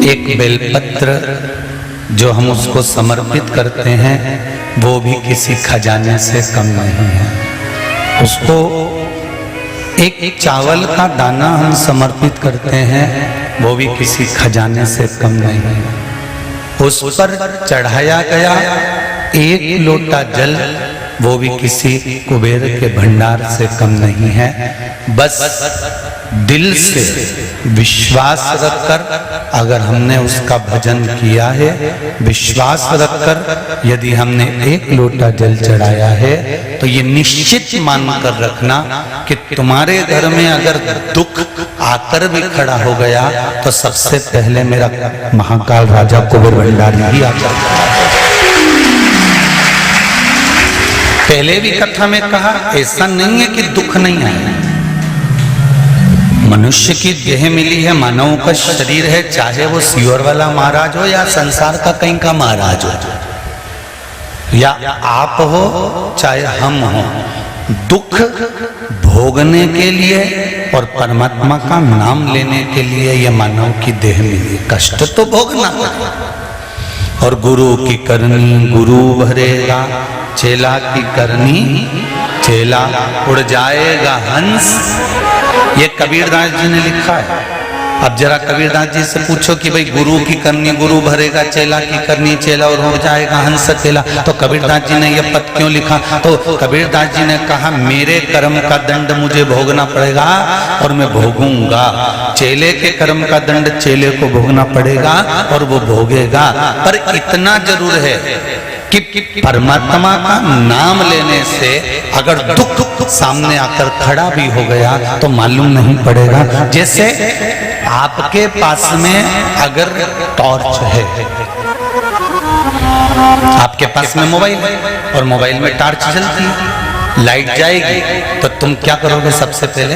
एक बेलपत्र जो हम उसको समर्पित करते हैं वो भी किसी खजाने से कम नहीं है। उसको एक चावल का दाना हम समर्पित करते हैं वो भी किसी खजाने से कम नहीं है। उस पर चढ़ाया गया एक लोटा जल वो भी किसी कुबेर के भंडार से कम नहीं है। बस दिल से विश्वास रखकर अगर हमने उसका भजन किया है, विश्वास रखकर यदि हमने एक लोटा जल चढ़ाया है तो ये निश्चित मानकर रखना कि तुम्हारे घर में अगर दुख आकर भी खड़ा हो गया तो सबसे पहले मेरा महाकाल राजा कुबेर भंडारी ही आता है। पहले भी कथा में कहा ऐसा नहीं है कि दुख नहीं आए। मनुष्य की देह मिली है, मानव का शरीर है, चाहे वो सियोर वाला महाराज हो या संसार का कहीं का महाराज हो, या आप हो चाहे हम हो, दुख भोगने के लिए और परमात्मा का नाम लेने के लिए ये मानव की देह मिली है। कष्ट तो भोगना और गुरु की करनी गुरु भरेगा, चेला की करनी चेला उड़ जाएगा हंस। ये कबीरदास जी ने लिखा है। अब जरा कबीरदास जी से पूछो कि भाई गुरु की करनी गुरु भरेगा, चेला की करनी चेला और हो जाएगा हंस अकेला, तो कबीरदास जी ने यह पद क्यों लिखा? तो कबीरदास जी ने कहा मेरे कर्म का दंड मुझे भोगना पड़ेगा और मैं भोगूंगा, चेले के कर्म का दंड चेले को भोगना पड़ेगा और वो भोगेगा। पर इतना जरूर है कि परमात्मा का नाम लेने से अगर दुख सामने आकर खड़ा भी हो गया तो मालूम नहीं पड़ेगा। जैसे आपके पास में अगर टॉर्च है, आपके पास में मोबाइल है और मोबाइल में टॉर्च जलती है, लाइट जाएगी तो तुम क्या करोगे? सबसे पहले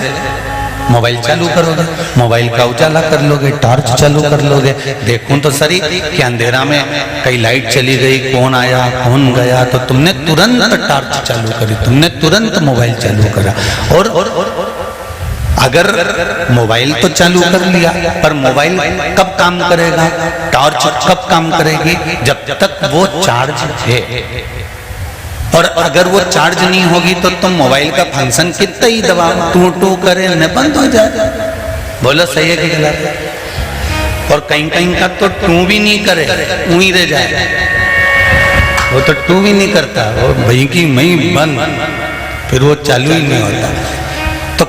मोबाइल चालू करोगे, मोबाइल का उजाला कर लोगे, टॉर्च चालू कर लोगे। देखूं तो सही कि अंधेरा में कई लाइट चली गई, कौन आया कौन गया, तो तुमने तुरंत टॉर्च चालू करी, तुमने तुरंत मोबाइल चालू करा। और अगर मोबाइल तो चालू कर लिया पर मोबाइल कब काम करेगा, टॉर्च कब काम करेगी? जब तक वो चार्ज है। और अगर वो चार्ज नहीं होगी तो तुम मोबाइल का फंक्शन कितना ही दबाओ, टू टू करे न बंद हो जाए। बोलो सही है कि गलत? और कहीं कहीं का तो टू भी नहीं करे, वहीं रह जाए, वो तो टू भी नहीं करता, वो भाई की मई बंद, फिर वो चालू ही नहीं होता। तो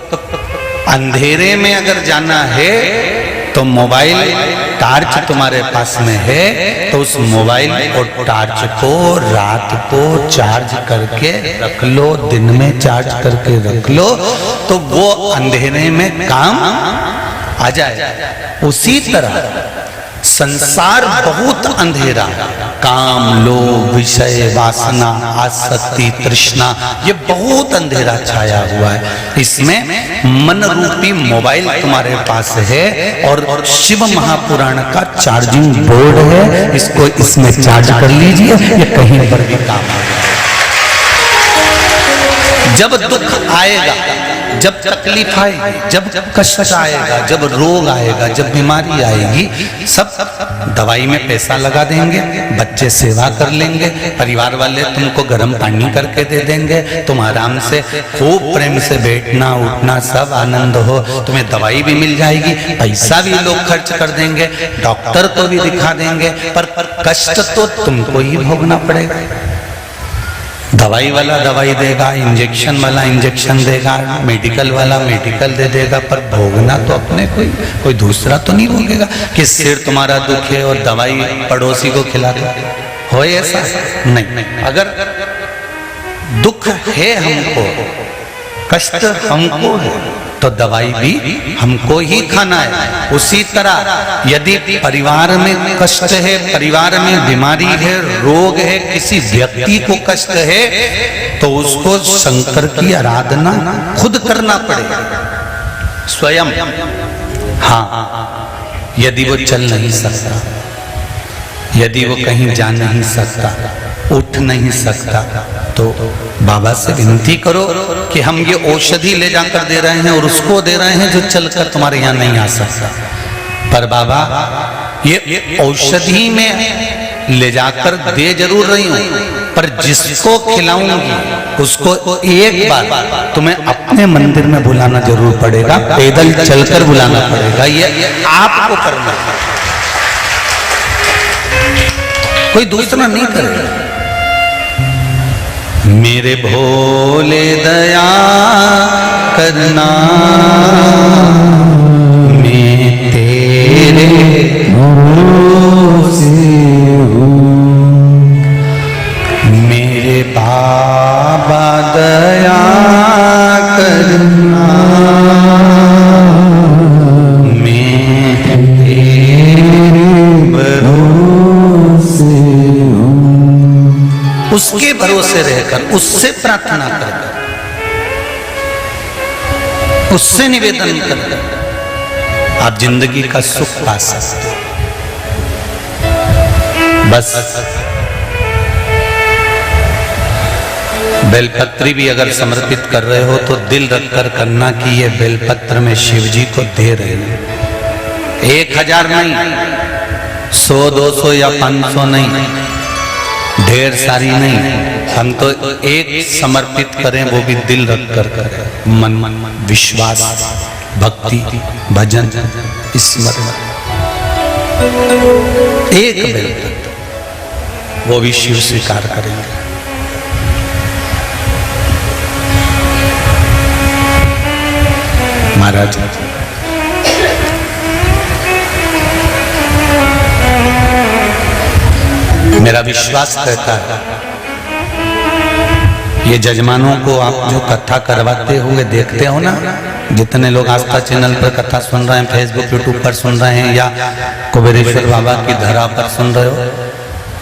अंधेरे में अगर जाना है तो मोबाइल टॉर्च तुम्हारे पास में है तो उस मोबाइल और टॉर्च को रात को चार्ज करके रख लो, दिन में चार्ज करके रख लो तो वो अंधेरे में काम आ जाए। उसी तरह संसार बहुत अंधेरा, काम लोभ विषय वासना आसक्ति तृष्णा ये बहुत अंधेरा छाया हुआ है। इसमें मन रूपी मोबाइल तुम्हारे पास है और शिव महापुराण का चार्जिंग बोर्ड है, इसको इसमें चार्ज कर लीजिए, ये कहीं पर भी काम आएगा। जब दुख आएगा, जब तकलीफ आएगी, जब कष्ट आएगा, जब रोग आएगा, जब बीमारी आएगी, सब दवाई में पैसा लगा देंगे, बच्चे सेवा कर लेंगे, परिवार वाले तुमको गर्म पानी करके दे देंगे, तुम आराम से खूब प्रेम से बैठना उठना सब आनंद हो, तुम्हें दवाई भी मिल जाएगी, पैसा भी लोग खर्च कर देंगे, डॉक्टर को भी दिखा देंगे, पर कष्ट तो तुमको ही भोगना पड़ेगा। दवाई वाला दवाई देगा, इंजेक्शन वाला इंजेक्शन देगा, मेडिकल वाला मेडिकल दे देगा, पर भोगना तो अपने कोई दूसरा तो नहीं भोगेगा। कि सिर तुम्हारा दुख है और दवाई पड़ोसी को खिला दो, हो ऐसा नहीं। अगर दुख है हमको, कष्ट हमको है तो दवाई भी हमको ही खाना है। उसी तरह यदि परिवार में कष्ट है, परिवार में बीमारी है, रोग है, किसी व्यक्ति को कष्ट है तो उसको शंकर की आराधना खुद करना पड़ेगा स्वयं। हाँ, यदि वो चल नहीं सकता, यदि वो कहीं जा नहीं सकता, उठ नहीं सकता तो बाबा से विनती करो कि हम ये औषधि ले जाकर दे रहे हैं और उसको दे रहे हैं जो चलकर तुम्हारे यहाँ नहीं आ सकता। पर बाबा ये औषधि में ले जाकर दे जरूर रही हूं, पर जिसको खिलाऊंगी उसको एक बार तुम्हें अपने मंदिर में बुलाना जरूर पड़ेगा, पैदल चलकर बुलाना पड़ेगा। ये आपको करना, कोई दूसरा नहीं करेगा। मेरे भोले दया करना, मैं तेरे भरोसे हूँ। मेरे बाबा दया करना, मैं तेरे भरोसे हूँ। उसके भरोसे रहकर, उससे प्रार्थना करकर, उससे निवेदन करकर आप जिंदगी का सुख पा सकते हो। बस बेलपत्री भी अगर समर्पित कर रहे हो तो दिल रखकर करना कि ये बेलपत्र में शिव जी को दे रहे हैं। 1000 नहीं, 100, 200 या 500 नहीं, ढेर सारी नहीं, हम तो एक समर्पित करें, वो भी दिल रख कर करें। मन विश्वास, भक्ति, भजन, स्मरण, एक बेलपत्र, वो भी शिव स्वीकार करेंगे। महाराज मेरा विश्वास कहता है, ये जजमानों को आप जो कथा करवाते हुए देखते हो ना, जितने लोग आस्था चैनल पर कथा सुन रहे हैं, फेसबुक यूट्यूब पर सुन रहे हैं, या कुबेरेश्वर बाबा की धरा पर सुन रहे हो,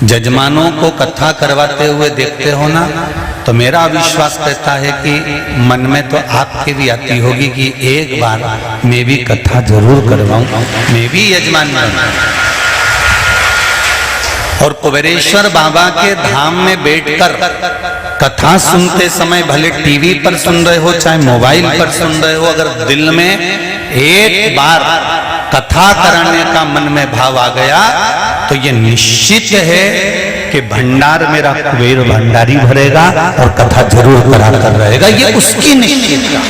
जजमानों को कथा करवाते हुए देखते हो ना, तो मेरा विश्वास कहता है कि मन में तो आपके भी आती होगी कि एक बार मैं भी कथा जरूर करवाऊं, मैं भी यजमान बनूं। और कुबेरेश्वर बाबा के धाम में बैठकर कथा सुनते समय, भले टीवी पर सुन रहे हो चाहे मोबाइल पर सुन रहे हो, अगर दिल में एक बार कथा करने का मन में भाव आ गया तो ये निश्चित है कि भंडार मेरा कुबेर भंडारी भरेगा और कथा जरूर कराकर रहेगा। ये उसकी निश्चितता।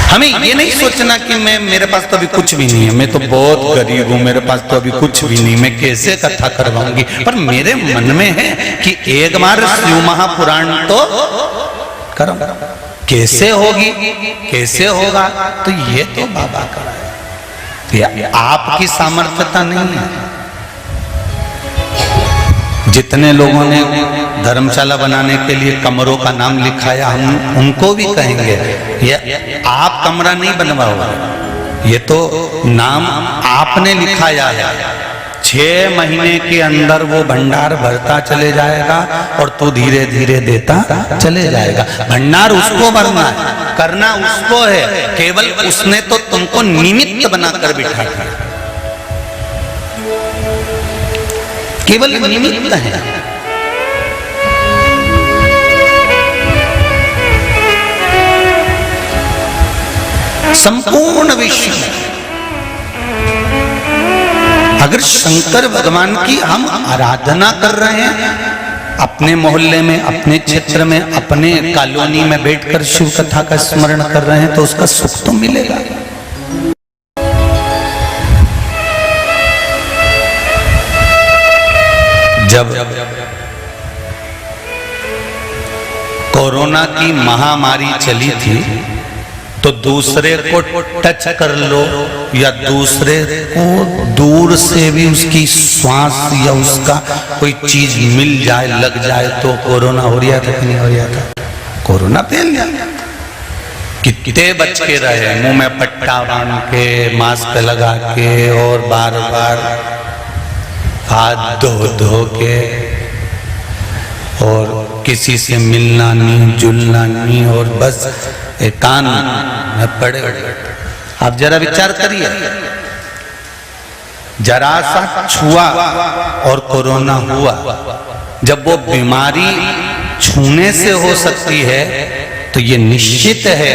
हमें ये नहीं सोचना कि मेरे पास तो अभी कुछ भी नहीं है, मैं तो बहुत गरीब हूं, मेरे पास तो अभी कुछ भी नहीं, मैं कैसे कथा करवाऊंगी। पर मेरे मन में है कि एक बार शिव महापुराण तो करो। कैसे होगी, कैसे होगा, तो ये तो बाबा का है, आपकी सामर्थ्यता नहीं है। जितने लोगों ने धर्मशाला बनाने के लिए कमरों का नाम लिखाया, हम उनको भी कहेंगे ये आप कमरा नहीं बनवाओ, ये तो नाम आपने लिखाया है। 6 महीने के अंदर वो भंडार भरता चले जाएगा और तू धीरे धीरे देता चले जाएगा। भंडार उसको भरना है, करना उसको है, केवल उसने तो तुमको निमित्त बनाकर बिठा दिया, केवल निमित्त है। संपूर्ण विश्व अगर शंकर भगवान की हम आराधना कर रहे हैं, अपने मोहल्ले में, अपने क्षेत्र में, अपने कॉलोनी में बैठकर शिव कथा का स्मरण कर रहे हैं, तो उसका सुख तो मिलेगा। जब कोरोना की महामारी चली थी तो दूसरे को टच कर लो या दूसरे को दूर से भी उसकी श्वास या उसका कोई चीज मिल जाए, लग जाए, तो कोरोना हो रहा था कि नहीं हो रहा था? कोरोना फैल गया। कितने बच के रहे, मुंह में पट्टा बांध के, मास्क लगा के और बार बार हाथ धो के, और किसी से मिलना नहीं, जुलना नहीं, और बस एकांत में पड़े। आप जरा विचार करिए, जरा सा छुआ और कोरोना हुआ। जब वो बीमारी छूने से हो सकती है तो ये निश्चित है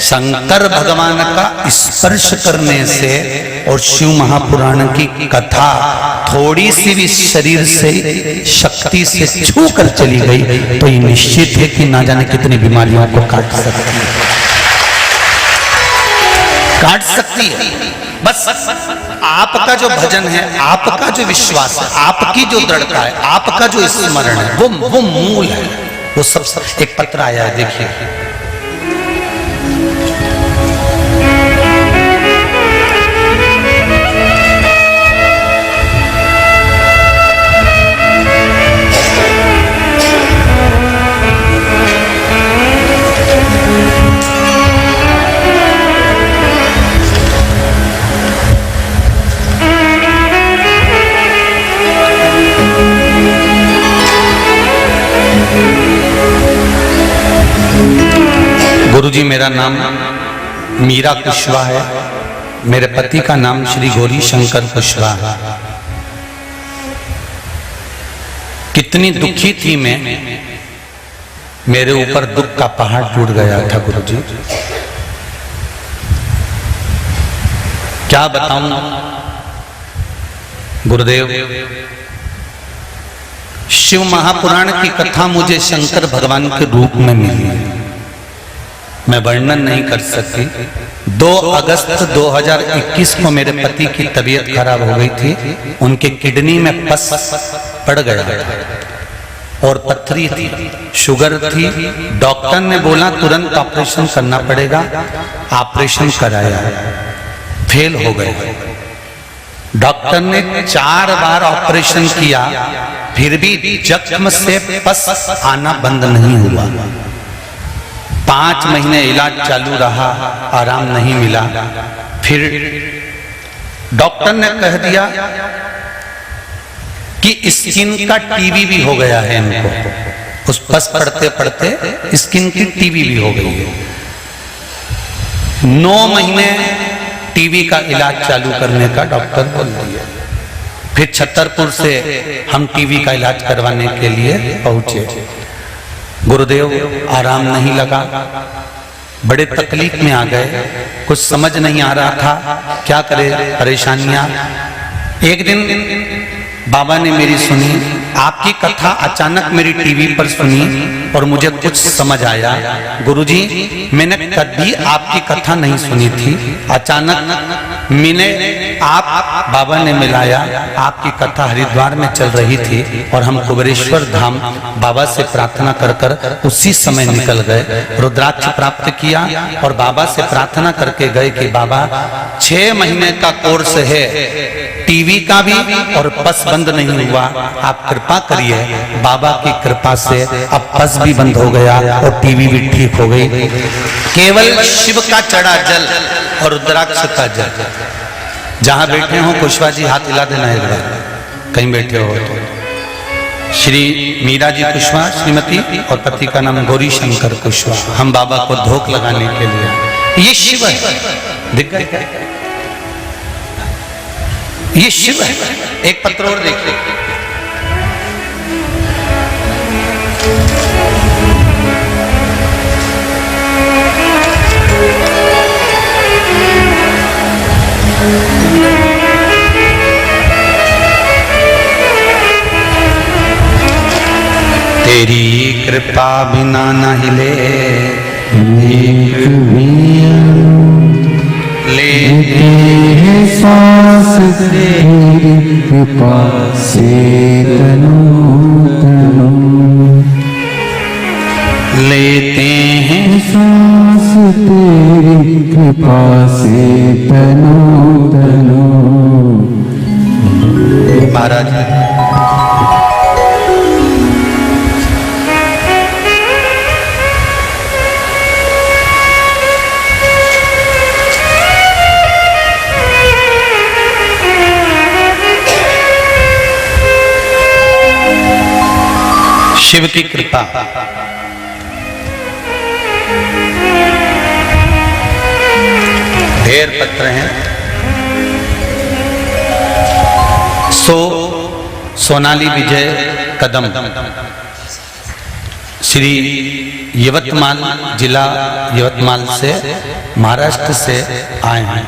शंकर भगवान का स्पर्श करने से और शिव महापुराण की कथा थोड़ी सी भी शरीर से शक्ति से छू कर चली गई तो ये निश्चित है कि ना जाने कितनी बीमारियों को काट सकती है। बस आपका जो भजन है, आपका जो विश्वास है, आपकी जो दृढ़ता है, आपका जो स्मरण है, वो मूल है। वो सब एक पत्र आया है, देखिए। गुरुजी, मेरा नाम मीरा कुशवाहा है। मेरे पति का नाम श्री गौरी शंकर कुशवाहा है। कितनी दुखी थी मैं, मेरे ऊपर दुख का पहाड़ टूट गया था गुरुजी। क्या बताऊं गुरुदेव, शिव महापुराण की कथा मुझे शंकर भगवान के रूप में मिली, मैं वर्णन नहीं कर सकती। 2 अगस्त 2021 को मेरे पति की तबीयत खराब हो गई थी। उनके किडनी में पस पड़ गया और पथरी थी, शुगर थी। डॉक्टर ने बोला तुरंत ऑपरेशन करना पड़ेगा। ऑपरेशन कराया, फेल हो गए। डॉक्टर ने 4 बार ऑपरेशन किया, फिर भी जख्म से पस आना बंद नहीं हुआ। 5 महीने इलाज चालू रहा, आराम नहीं मिला। फिर डॉक्टर ने कह दिया कि स्किन का टीबी भी हो गया है इनको। उस पस पड़ते पड़ते स्किन की टीबी भी हो गई है। 9 महीने टीबी का इलाज चालू करने का डॉक्टर बोल दिया। फिर छतरपुर से हम टीबी का इलाज करवाने के लिए पहुंचे। गुरुदेव, आराम नहीं लगा, बड़े तकलीफ में आ गए। कुछ समझ नहीं आ रहा था क्या करे, परेशानियां। एक दिन बाबा ने मेरी सुनी, आपकी कथा अचानक मेरी टीवी पर सुनी और मुझे कुछ समझ आया। गुरुजी, मैंने कभी आपकी कथा नहीं सुनी थी। अचानक मैंने बाबा ने मिलाया, आपकी कथा हरिद्वार में चल रही थी और हम कुबेरेश्वर धाम बाबा से प्रार्थना कर कर उसी समय निकल गए। रुद्राक्ष प्राप्त किया और बाबा से प्रार्थना करके गए कि बाबा 6 महीने का कोर्स है, टीवी का भी और पस बंद नहीं हुआ, आप कृपा करिए। बाबा की कृपा से अब पस भी बंद हो गया और टीवी भी ठीक हो गई। केवल शिव का चढ़ा जल और रुद्राक्ष का जल। जहां बैठे हो कुशवाहा जी हाथ हिला देना एक बार, कहीं बैठे हो तो। श्री मीरा जी कुशवाहा श्रीमती और पति का नाम गौरी शंकर कुशवाहा। हम बाबा को धोख लगाने के लिए, ये शिव है, दिख गए क्या? ये शिव है। एक पत्र और देखिए, तेरी कृपा बिना न हिले लेते हैं सांस, तेरी कृपा से लेते हैं सांस, तेरी कृपा से तनो। महाराज शिव की कृपा, ढेर पत्र हैं। सोनाली विजय कदम, श्री यवतमाल जिला यवतमाल से, महाराष्ट्र से आए हैं।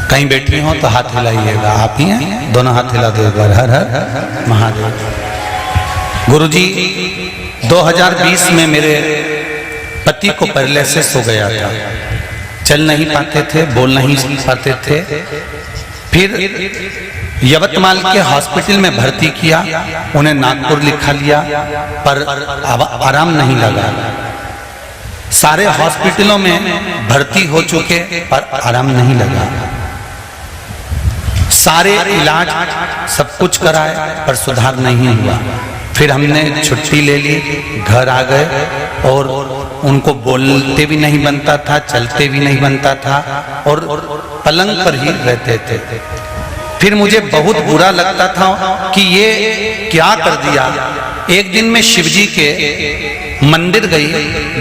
कहीं बैठी हो तो हाथ हिलाइएगा। आप ही हैं, दोनों हाथ हिला दो एक बार। हर हर महादेव। गुरुजी 2020 में मेरे पति को पैरालिसिस हो गया था, चल नहीं पाते थे, बोल नहीं पाते थे। फिर यवतमाल के हॉस्पिटल में भर्ती किया, उन्हें नागपुर लिखा लिया, पर आराम नहीं लगा। सारे हॉस्पिटलों में भर्ती हो चुके पर आराम नहीं लगा। सारे इलाज सब कुछ कराए पर सुधार नहीं हुआ। फिर हमने छुट्टी ले ली, घर आ गए और उनको बोलते भी नहीं बनता था, चलते भी नहीं बनता था और पलंग पर ही रहते थे। फिर मुझे बहुत बुरा लगता था कि ये क्या कर दिया। एक दिन मैं शिवजी के मंदिर गई,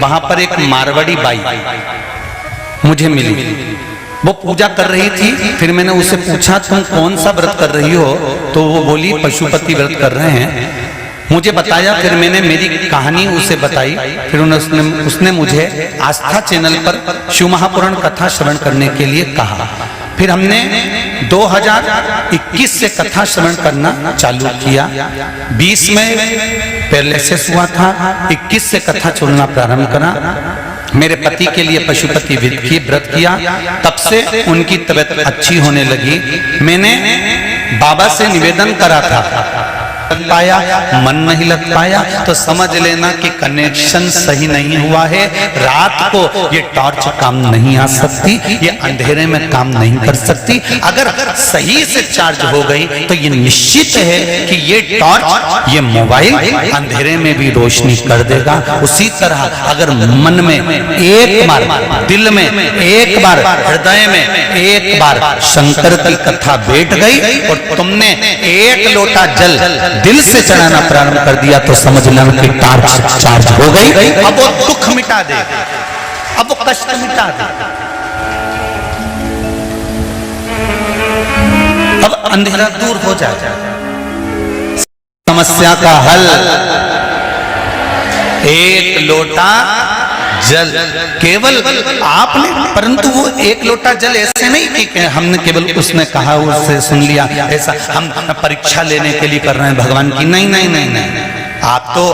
वहां पर एक मारवाड़ी बाई मुझे मिली, वो पूजा कर रही थी। फिर मैंने उससे पूछा तुम कौन सा व्रत कर रही हो, तो वो बोली पशुपति व्रत कर रहे हैं। मुझे बताया, फिर मैंने मेरी कहानी उसे बताई। फिर उसने मुझे आस्था चैनल पर शिव महापुराण कथा श्रवण करने के लिए कहा। फिर हमने 2021 से कथा श्रवण करना चालू किया। 20 में पैरालिसिस हुआ था, 21 से कथा सुनना प्रारंभ करा। मेरे पति के लिए पशुपति व्रत किया, तब से उनकी तबीयत अच्छी होने लगी। मैंने बाबा से निवेदन करा था, लग पाया, मन नहीं लग पाया तो समझ लेना कि कनेक्शन सही नहीं हुआ है। रात को ये टॉर्च काम नहीं आ सकती, ये अंधेरे में काम नहीं कर सकती। अगर सही से चार्ज हो गई तो ये निश्चित है कि ये टॉर्च, ये मोबाइल अंधेरे में भी रोशनी कर देगा। उसी तरह अगर मन में एक बार, दिल में एक बार, हृदय में एक बार शंकर की कथा बैठ गई और तुमने एक लोटा जल दिल से चढ़ाना प्रारंभ कर दिया तो समझ लेना कि टॉर्च चार्ज हो गई। अब वो दुख मिटा दे, अब वो कष्ट मिटा दे, अब अंधेरा दूर हो जाए। समस्या का हल एक लोटा जल, केवल आपने, परंतु वो एक लोटा जल ऐसे नहीं कि हमने केवल उसने कहा उससे सुन लिया, ऐसा हम परीक्षा लेने के लिए कर रहे हैं भगवान की। नहीं नहीं नहीं नहीं, आप तो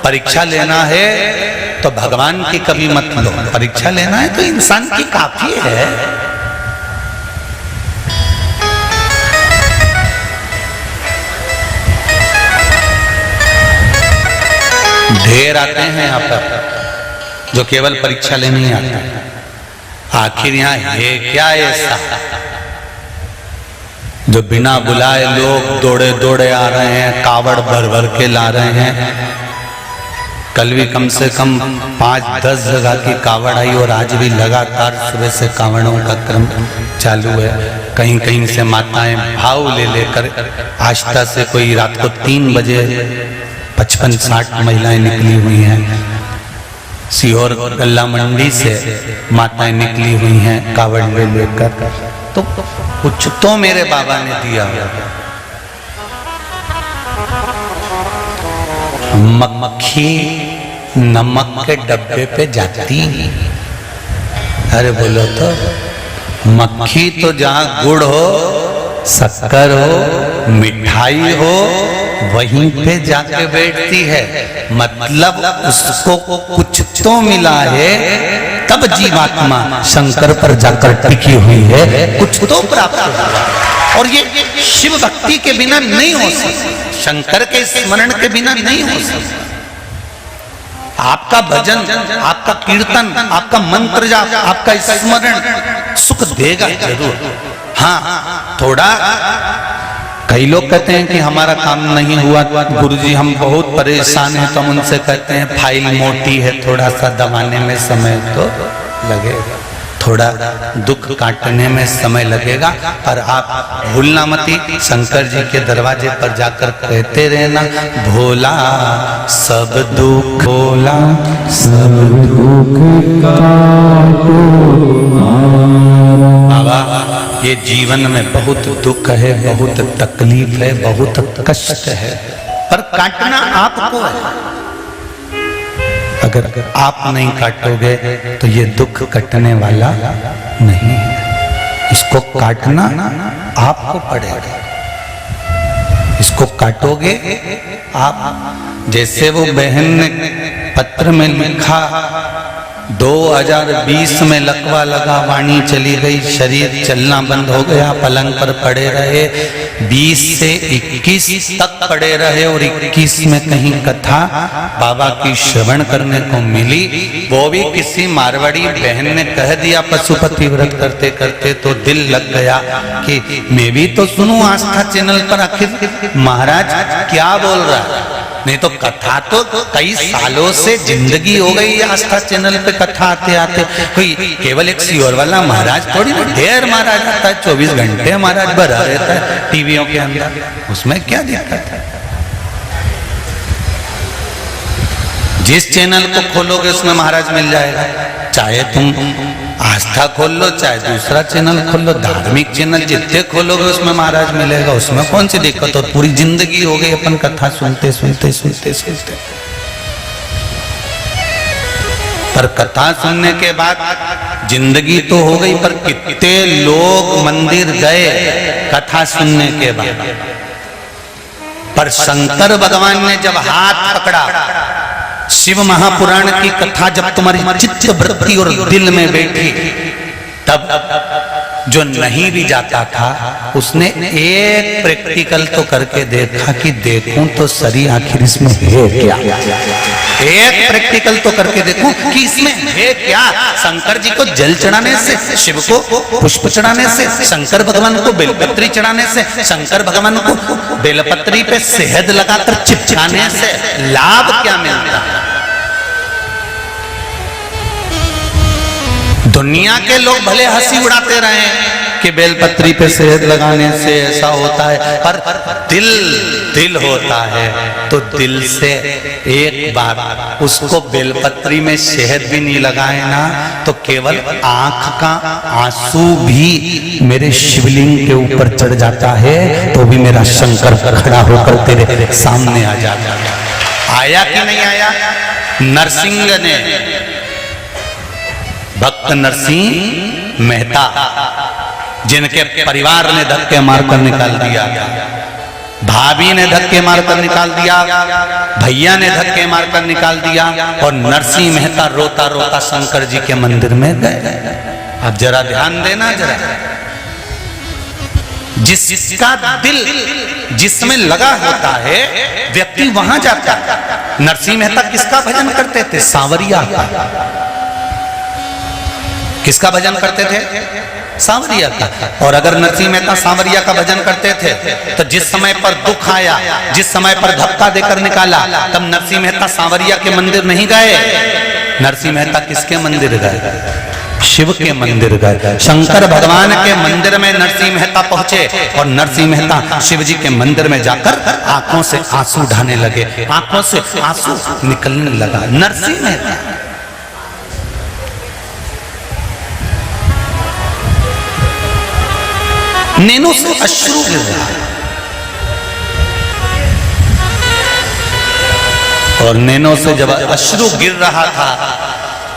परीक्षा लेना है तो भगवान की कभी मत लो। परीक्षा लेना है तो इंसान की काफी है। ढेर आते हैं यहाँ पर जो केवल परीक्षा लेने ही आते हैं। आखिर यहाँ है क्या ऐसा जो बिना बुलाए लोग दौड़े दौड़े आ रहे हैं, कावड़ भर भर के ला रहे हैं। कल भी कम से कम 5-10 जगह की कावड़ आई और आज भी लगातार सुबह से कावड़ों का क्रम चालू है। कहीं कहीं से माताएं भाव ले लेकर, आस्था से कोई रात को 3 बजे 55-60 महिलाएं निकली हुई हैं। सीहोर गल्ला मंडी से माताएं निकली हुई हैं कावड़ ले लेकर। तो कुछ तो मेरे बाबा ने दिया। मक्खी नमक के डब्बे पे जाती, अरे बोलो तो, मक्खी तो जहां गुड़ हो, शक्कर हो, मिठाई हो, वहीं पे जाके बैठती है। मतलब उसको कुछ तो मिला है, तब जीवात्मा शंकर पर जाकर टिकी हुई है, कुछ तो प्राप्त हुआ। और ये शिव भक्ति के बिना नहीं हो सकती, शंकर के स्मरण के बिना नहीं हो सकती। आपका भजन, आपका कीर्तन, आपका मंत्र जाप, आपका स्मरण सुख देगा जरूर। हाँ, थोड़ा कई लोग कहते हैं कि हमारा काम नहीं हुआ गुरुजी, हम बहुत परेशान हैं, तो हम उनसे कहते हैं फाइल मोटी है, थोड़ा सा दबाने में समय तो लगेगा, थोड़ा दुख काटने में समय लगेगा। पर आप भूलना मती, शंकर जी के दरवाजे पर जाकर कहते रहना, भोला सब दुख, भोला सब दुख काटो। बाबा ये जीवन में बहुत दुख है, बहुत तकलीफ है, बहुत कष्ट है, पर काटना आपको है। अगर आप नहीं काटोगे तो ये दुख कटने वाला नहीं है। इसको काटना आपको पड़ेगा। इसको काटोगे आप। जैसे वो बहन ने पत्र में लिखा 2020 में लकवा लगा, वाणी चली गई, शरीर चलना बंद हो गया, पलंग पर पड़े रहे, 20 से 21 तक पड़े रहे और 21 में कहीं कथा बाबा की श्रवण करने को मिली। वो भी किसी मारवाड़ी बहन ने कह दिया पशुपति व्रत करते करते, तो दिल लग गया कि मैं भी तो सुनूं आस्था चैनल पर, आखिर महाराज क्या बोल रहा है। नहीं तो कथा तो कई सालों से जिंदगी हो गई आस्था चैनल पे कथा आते आते। कोई केवल एक सियोर वाला महाराज थोड़ी ढेर महाराज आता है, 24 घंटे महाराज भरा रहता है टीवियों के अंदर, उसमें क्या दिक्कत है। जिस चैनल को खोलोगे उसमें महाराज मिल जाएगा। चाहे तुम आस्था खोल लो, चाहे दूसरा चैनल खोल लो, धार्मिक चैनल जितने खोलोगे उसमें महाराज मिलेगा, उसमें कौन सी दिक्कत हो। पूरी जिंदगी हो गई अपन कथा सुनते सुनते सुनते सुनते। पर कथा सुनने के बाद जिंदगी तो हो गई, पर कितने लोग मंदिर गए कथा सुनने के बाद। पर शंकर भगवान ने जब हाथ पकड़ा, शिव महापुराण की कथा जब तुम्हारी चित्त वृत्ति और दिल में बैठी, तब जो नहीं भी जाता था उसने एक प्रैक्टिकल तो करके देखा कि देखूं तो सही आखिर इसमें है क्या। एक प्रैक्टिकल तो करके देखूं कि इसमें है क्या। शंकर जी को जल चढ़ाने से, शिव को पुष्प चढ़ाने से, शंकर भगवान को बेलपत्री चढ़ाने से, शंकर भगवान को बेलपत्री पे शहद लगाकर चिपकाने से लाभ क्या मिलता है। दुनिया के लोग भले हंसी उड़ाते रहे कि बेलपत्री पे शहद लगाने से ऐसा होता है, पर दिल होता है तो दिल से एक बार उसको बेलपत्री में शहद भी नहीं लगाए ना, तो केवल आंख का आंसू भी मेरे शिवलिंग के ऊपर चढ़ जाता है, तो भी मेरा शंकर खड़ा होकर तेरे सामने आ जाता है। आया कि नहीं आया। नरसिंह ने, भक्त नरसिंह मेहता, जिनके परिवार ने धक्के मारकर निकाल दिया, भाभी ने धक्के मारकर निकाल दिया, भैया ने धक्के मारकर निकाल दिया, और नरसिंह मेहता रोता रोता शंकर जी के मंदिर में गए। अब जरा ध्यान देना, जरा जिसका दिल जिसमें लगा होता है व्यक्ति वहां जाता है। नरसिंह मेहता किसका भजन करते थे? सांवरिया का। किसका भजन करते थे? सांवरिया का। और अगर नरसिंह मेहता सांवरिया का भजन करते थे तो जिस समय पर दुख आया, जिस समय पर धक्का देकर निकाला, तब नरसिंह मेहता सांवरिया के मंदिर नहीं गए। नरसिंह मेहता किसके मंदिर गए? शिव के मंदिर गए। शंकर भगवान के मंदिर में नरसिंह मेहता पहुंचे और नरसिंह मेहता शिव जी के मंदिर में जाकर आंखों से आंसू ढाने लगे, आंखों से आंसू निकलने लगा। नरसिंह मेहता नैनों से अश्रु गिर रहा है, और नैनों से जब अश्रु गिर रहा था,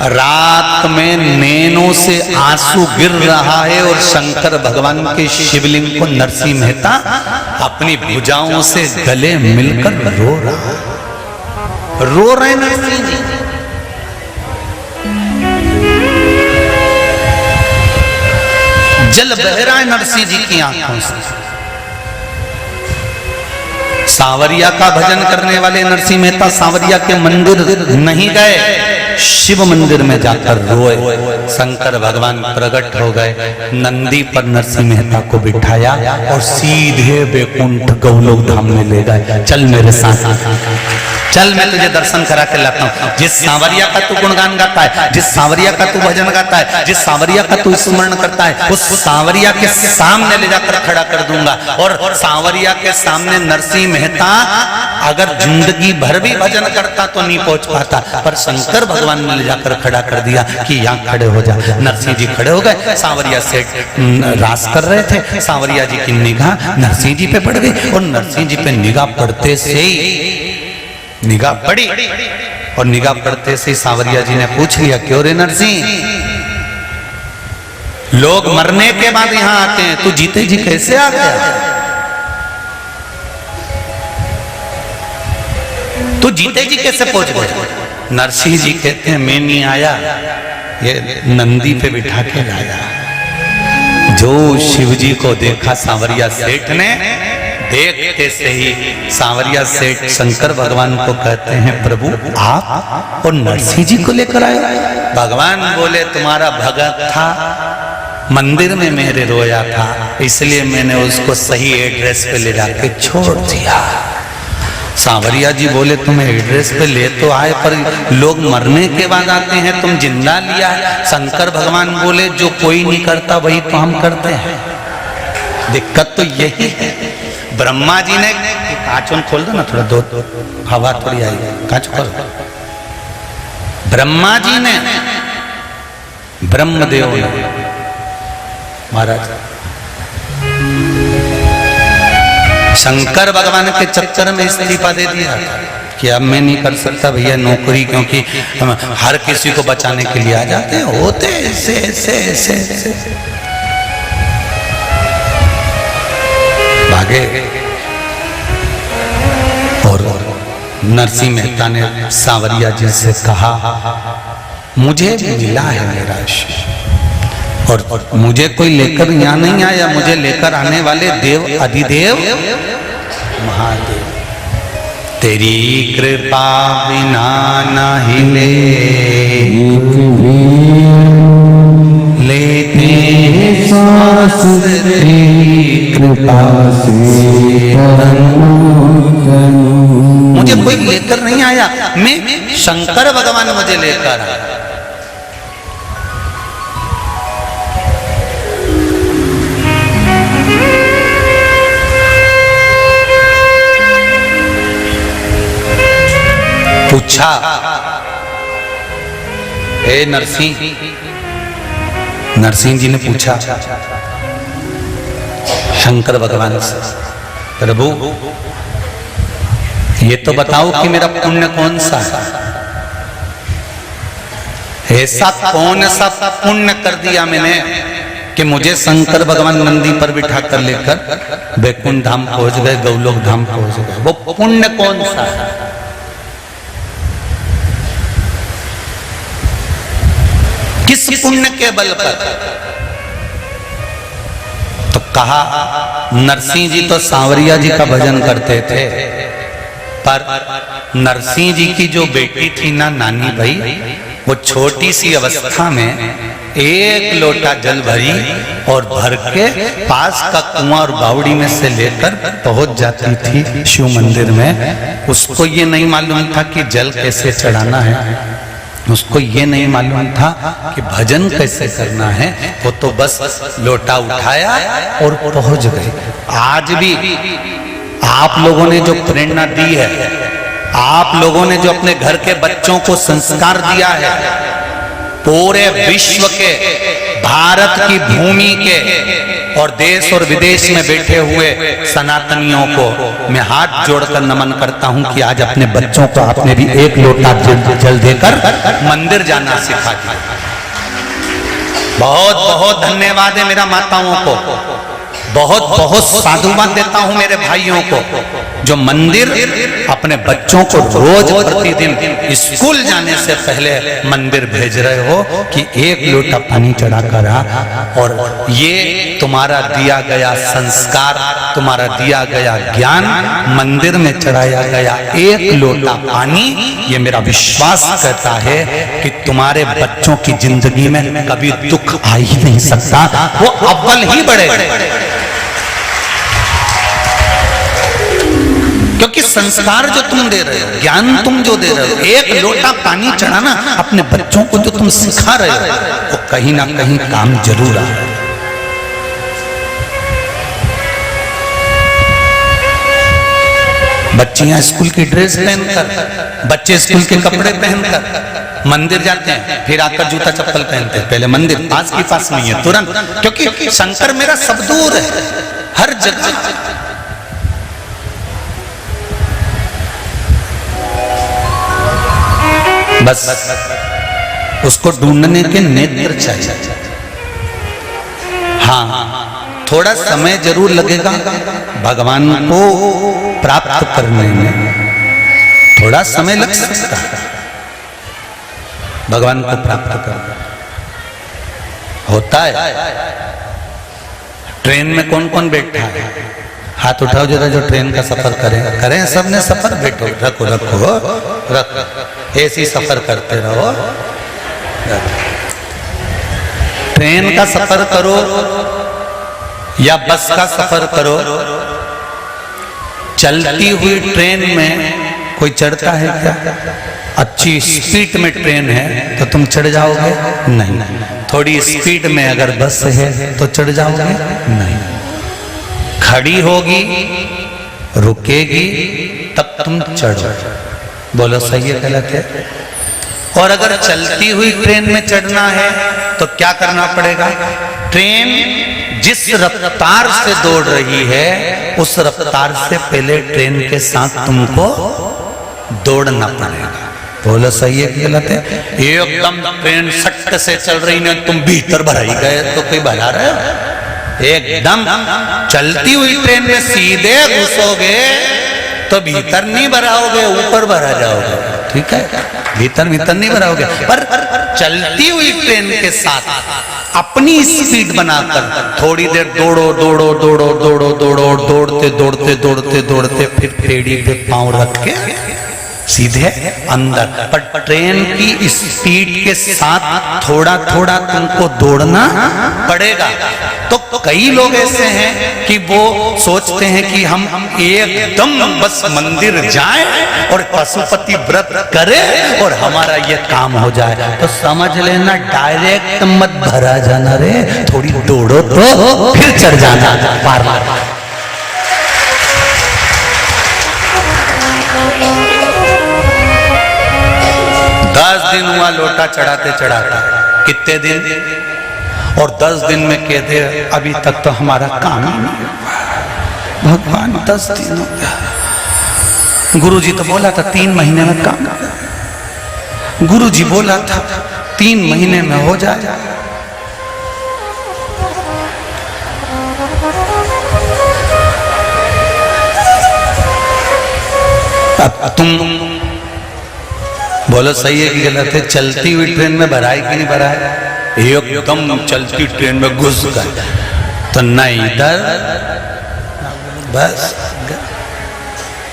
रात में नैनों से आंसू गिर रहा है, और शंकर भगवान के शिवलिंग को नरसिंह मेहता अपनी भुजाओं से गले मिलकर रो रहे नरसिंह जी। जल बह रहा है नरसिंह जी की आंखों से। सांवरिया का भजन करने वाले नरसिंह मेहता सांवरिया के मंदिर नहीं गए, शिव मंदिर में जाकर रोए। शंकर भगवान प्रकट हो गए, नंदी पर नरसिंह मेहता को बिठाया और सीधे बैकुंठ गौलोक धाम में ले गए। चल मेरे साथ, चल मैं तुझे दर्शन करा के लाता हूँ। जिस सांवरिया का तू गुणगान गाता है, जिस सांवरिया का तू भजन गाता है, जिस सांवरिया का तू स्मरण करता है, उस सांवरिया के सामने ले जाकर खड़ा कर दूंगा। और सांवरिया के सामने नरसिंह मेहता अगर जिंदगी भर भी भजन करता तो नहीं पहुंच पाता, पर शंकर भगवान ने ले जाकर खड़ा कर दिया कि यहाँ खड़े हो जा। नरसिंह जी खड़े हो गए, सांवरिया से रास कर रहे थे, सांवरिया जी की निगाह नरसिंह जी पे पड़ गई, और नरसिंह जी पे निगाह पड़ते से ही निगाह पड़ी, और निगाह पड़ते से सांवरिया जी ने पूछ लिया, क्यों रे नरसिंह, लोग मरने के बाद यहां आते हैं, तू जीते जी कैसे आ गया? तू जीते जी कैसे पहुंच गया? नरसिंह जी कहते हैं मैं नहीं आया, ये नंदी पे बिठा के लाया। जो शिव जी को देखा सांवरिया सेठ ने, देखते से ही सांवरिया सेठ शंकर भगवान को कहते हैं प्रभु आप और नरसिंह जी को लेकर आए? भगवान बोले तुम्हारा भगत था, मंदिर में मेरे रोया था, इसलिए मैंने उसको सही एड्रेस पे ले जाके छोड़ दिया। सांवरिया जी बोले तुम्हें एड्रेस पे ले तो आए, पर लोग मरने के बाद आते हैं, तुम जिंदा लिया है। शंकर भगवान बोले जो कोई नहीं करता वही तो हम करते हैं। दिक्कत तो यही है। ब्रह्मा जी ने, कांच खोल दो ना थोड़ा, दो हवा थोड़ी आई, कांच खोल। ब्रह्मा जी ने, ब्रह्मदेव ने महाराज शंकर भगवान के चक्कर में इस्तीफा दे दिया कि अब मैं नहीं कर सकता भैया नौकरी, क्योंकि हम हर किसी को बचाने के लिए आ जाते हैं, होते ऐसे ऐसे ऐसे ऐसे भागे। और नरसिंह मेहता ने सांवरिया जी से कहा मुझे मिला है मेरा ईश्वर, और मुझे कोई लेकर यहाँ नहीं आया, मुझे लेकर आने वाले देव अधिदेव महादेव। तेरी कृपा बिना नहीं लेते सांस, तेरी कृपा से मुझे कोई लेकर नहीं आया, मैं शंकर भगवान मुझे लेकर आया। पूछा हे नरसिंह, नरसिंह जी ने पूछा शंकर भगवान से, प्रभु ये तो बताओ कि मेरा पुण्य कौन सा है, ऐसा कौन सा पुण्य कर दिया मैंने कि मुझे शंकर भगवान नंदी पर बिठा कर लेकर वैकुंठ धाम पहुंच गए, गौलोक धाम पहुंच गए। वो पुण्य कौन सा है? किस पुण्य के बल पर? तो कहा नरसिंह जी तो सांवरिया जी का भजन करते थे, पर नरसिंह जी की जो बेटी थी ना नानी भाई, वो छोटी सी अवस्था में एक लोटा जल भरी और भर के पास का कुआं और बावड़ी में से लेकर पहुंच जाती थी शिव मंदिर में। उसको ये नहीं मालूम था कि जल कैसे चढ़ाना है, उसको ये नहीं मालूम था कि भजन कैसे करना है, वो तो बस लोटा उठाया और पहुंच गए। आज भी आप लोगों ने जो प्रेरणा दी है, आप लोगों ने जो अपने घर के बच्चों को संस्कार दिया है, पूरे विश्व के, भारत की भूमि के और देश और विदेश में बैठे हुए सनातनियों को मैं हाथ जोड़कर नमन करता हूं कि आज अपने बच्चों को आपने भी एक लोटा जल देकर मंदिर जाना सिखा दिया। बहुत बहुत धन्यवाद है मेरा माताओं को, बहुत बहुत साधुवाद देता हूं मेरे भाइयों को जो मंदिर अपने बच्चों को रोज प्रतिदिन स्कूल जाने से पहले मंदिर भेज रहे हो कि एक लोटा पानी चढ़ा कर आ। और ये तुम्हारा दिया गया संस्कार, तुम्हारा दिया गया ज्ञान, मंदिर में चढ़ाया गया एक लोटा पानी, ये मेरा विश्वास कहता है कि तुम्हारे बच्चों की जिंदगी में कभी दुख आ ही नहीं सकता, वो अव्वल ही बढ़ेगा। क्योंकि संस्कार जो तुम दे रहे हो, ज्ञान तुम जो दे रहे हो, एक लोटा पानी चढ़ाना अपने बच्चों को जो तुम सिखा रहे हो, वो कहीं ना कहीं काम जरूर आ रहा है। बच्चियां स्कूल की ड्रेस पहनकर, बच्चे स्कूल के कपड़े पहनकर मंदिर जाते हैं, फिर आकर जूता चप्पल पहनते हैं। पहले मंदिर पास की पास नहीं है, तुरंत, क्योंकि शंकर मेरा सब दूर है, हर जगह। बस उसको ढूंढने के नेत्र चाहिए। हाँ, थोड़ा समय जरूर लगेगा भगवान को प्राप्त करने में, थोड़ा समय लग सकता है भगवान को प्राप्त करना। होता है। ट्रेन में कौन कौन बैठा है? हाथ उठाओ जरा जो ट्रेन का सफर करें सबने सफर, बैठो, रखो रखो रख, ऐसी सफर करते रहो। ट्रेन का सफर करो या बस का सफर करो, चलती हुई ट्रेन में कोई चढ़ता है क्या? अच्छी स्पीड में ट्रेन है तो तुम चढ़ जाओगे? नहीं। थोड़ी स्पीड में अगर बस है तो चढ़ जाओगे? नहीं। खड़ी होगी, रुकेगी, तब तुम चढ़ो। बोलो सही है गलत है? और अगर चलती हुई ट्रेन में चढ़ना है तो क्या करना पड़ेगा? ट्रेन जिस रफ्तार से दौड़ रही है उस रफ्तार से पहले ट्रेन के साथ तुमको दौड़ना पड़ेगा। बोलो सही है कि गलत है? एकदम ट्रेन सट से चल रही है, तुम भीतर भराई गए तो कोई भरा रहे हो? एकदम चलती हुई ट्रेन में सीधे घुसोगे तो भीतर नहीं भराओगे, ऊपर भरा जाओगे। ठीक है, भीतर नहीं भराओगे। पर चलती हुई ट्रेन के साथ अपनी स्पीड बनाकर थोड़ी देर दौड़ो दौड़ो दौड़ो दौड़ो दौड़ो, दौड़ते दौड़ते दौड़ते दौड़ते फिर पेड़ी पे पांव रख के सीधे अंदर। पर ट्रेन की स्पीड के साथ थोड़ा थोड़ा तुमको दौड़ना पड़ेगा। तो कई लोग ऐसे हैं कि वो सोचते हैं कि हम एकदम बस मंदिर जाएं और पशुपति व्रत करें और हमारा ये काम हो जाए। तो समझ लेना डायरेक्ट मत भरा जाना रे, थोड़ी दौड़ो तो फिर चढ़ जाना बार बार। दिन हुआ लोटा चढ़ाते चढ़ाते, कितने दिन? और 10 दिन में कहते अभी तक तो हमारा काम ही नहीं हुआ। भगवान 10 दिन हो गया। गुरुजी तो बोला था 3 महीने में काम। गुरुजी बोला था 3 महीने में हो जाए। अब तुम बोलो सही है कि गलत है? चलती हुई ट्रेन में भराई कि नहीं भराई? एकदम चलती ट्रेन में घुस गए तो नहीं, इधर बस।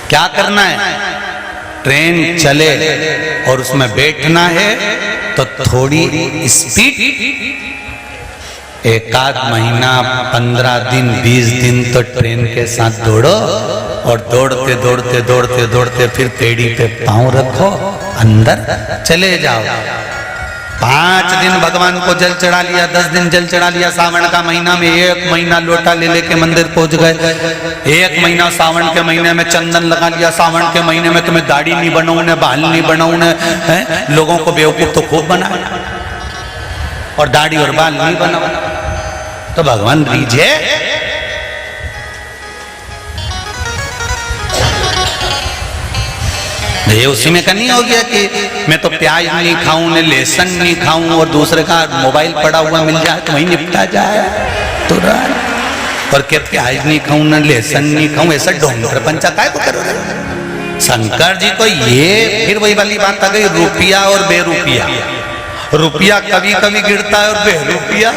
क्या करना है? ट्रेन चले और उसमें बैठना है तो थोड़ी स्पीड, 1 महीना 15 दिन 20 दिन तो ट्रेन के साथ दौड़ो और दौड़ते दौड़ते दौड़ते दौड़ते फिर पेड़ी पे पांव रखो, अंदर चले जाओ। 5 दिन भगवान को जल चढ़ा लिया, 10 दिन जल चढ़ा लिया। सावन का महीना में 1 महीना लोटा ले लेके मंदिर पहुंच गए। 1 महीना सावन के महीने में चंदन लगा लिया। सावन के महीने में तुम्हें दाढ़ी नहीं बनाऊने, बाल नहीं बनाऊने, लोगों को बेवकूफ तो खूब बनाया और दाढ़ी और बाल नहीं बनाओ तो भगवान रीझे। ये उसी में का नहीं हो गया कि मैं तो प्याज नहीं खाऊं, न लहसुन नहीं खाऊं और दूसरे का मोबाइल पड़ा हुआ मिल जाए तो वहीं निपटा जाए तुरंत। और क्या प्याज नहीं खाऊं न लहसुन नहीं खाऊं, ऐसा ढोंग प्रपंचा काय को करोगे? शंकर जी को ये फिर वही वाली बात आ गई, रुपया और बेरुपया। रुपया कभी कभी गिरता है और बेरुपया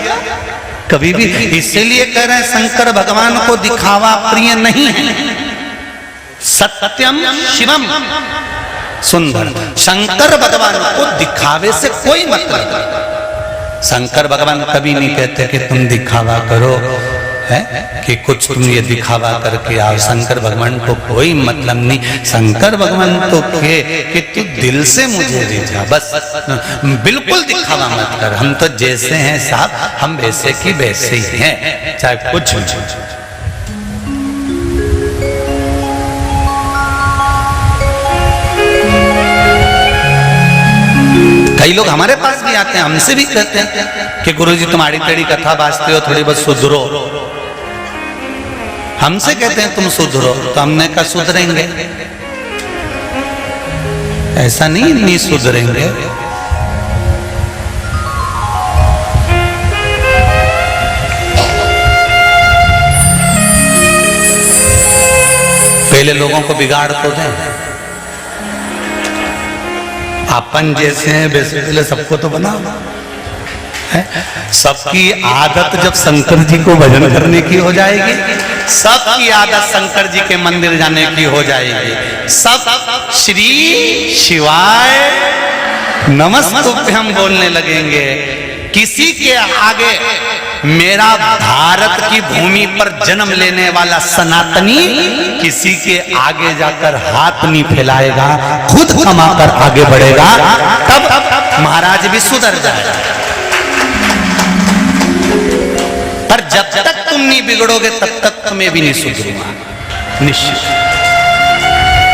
कभी भी। इसीलिए कह रहे हैं शंकर भगवान को दिखावा प्रिय नहीं है। सत्यम शिवम सुंदर। शंकर भगवान को दिखावे से कोई मतलब नहीं। शंकर भगवान कभी नहीं कहते कि तुम दिखावा करो, है कि कुछ तुम ये दिखावा करके आओ। शंकर भगवान को कोई मतलब नहीं। शंकर भगवान तो कहे कि तू दिल से मुझे रिझा, बस बिल्कुल दिखावा मत कर। हम तो जैसे हैं साहब, हम वैसे की वैसे ही हैं, चाहे कुछ भी। कई लोग हमारे पास भी आते हैं, हमसे भी कहते हैं कि गुरुजी तुम्हारी टेढ़ी कथा बाजते हो, थोड़ी बहुत सुधरो। हमसे कहते हैं तुम सुधरो, तो हमने कहा सुधरेंगे? ऐसा नहीं सुधरेंगे। पहले लोगों को बिगाड़ तो दें। अपन जैसे हैं वैसे पहले सबको तो बनाओ। सबकी आदत जब शंकर जी को भजन करने की हो जाएगी, सबकी आदत शंकर जी के मंदिर जाने की हो जाएगी, सब श्री शिवाय नमस्तुभ्यम बोलने लगेंगे। किसी के आगे मेरा भारत की भूमि पर जन्म लेने वाला सनातनी किसी के आगे जाकर हाथ नहीं फैलाएगा, खुद कमाकर आगे बढ़ेगा, तब महाराज भी सुधर जाएगा। पर जब तक तुम नहीं बिगड़ोगे तब तक तुम्हें भी नहीं सुधरूंगा, निश्चित।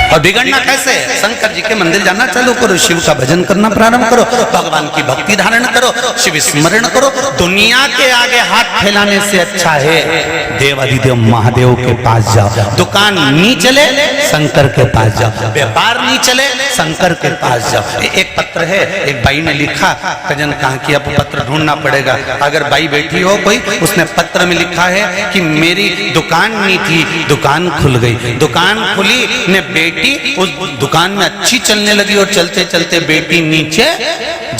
और बिगड़ना कैसे? शंकर जी के मंदिर जाना चालू करो, शिव का भजन करना प्रारंभ करो, भगवान की भक्ति धारण करो, शिव स्मरण करो। दुनिया के आगे हाथ फैलाने से अच्छा है देवाधिदेव महादेव के पास जाओ। दुकान नहीं चले शंकर के पास जाओ, व्यापार नहीं चले शंकर के पास जाओ। एक पत्र है, एक भाई ने लिखा, कजन कहा कि अब पत्र ढूंढना पड़ेगा। अगर भाई बैठी हो कोई, उसने पत्र में लिखा है कि मेरी दुकान नहीं थी, दुकान खुल गई। दुकान खुली ने बेटी उस दुकान में अच्छी चलने लगी और चलते चलते बेटी नीचे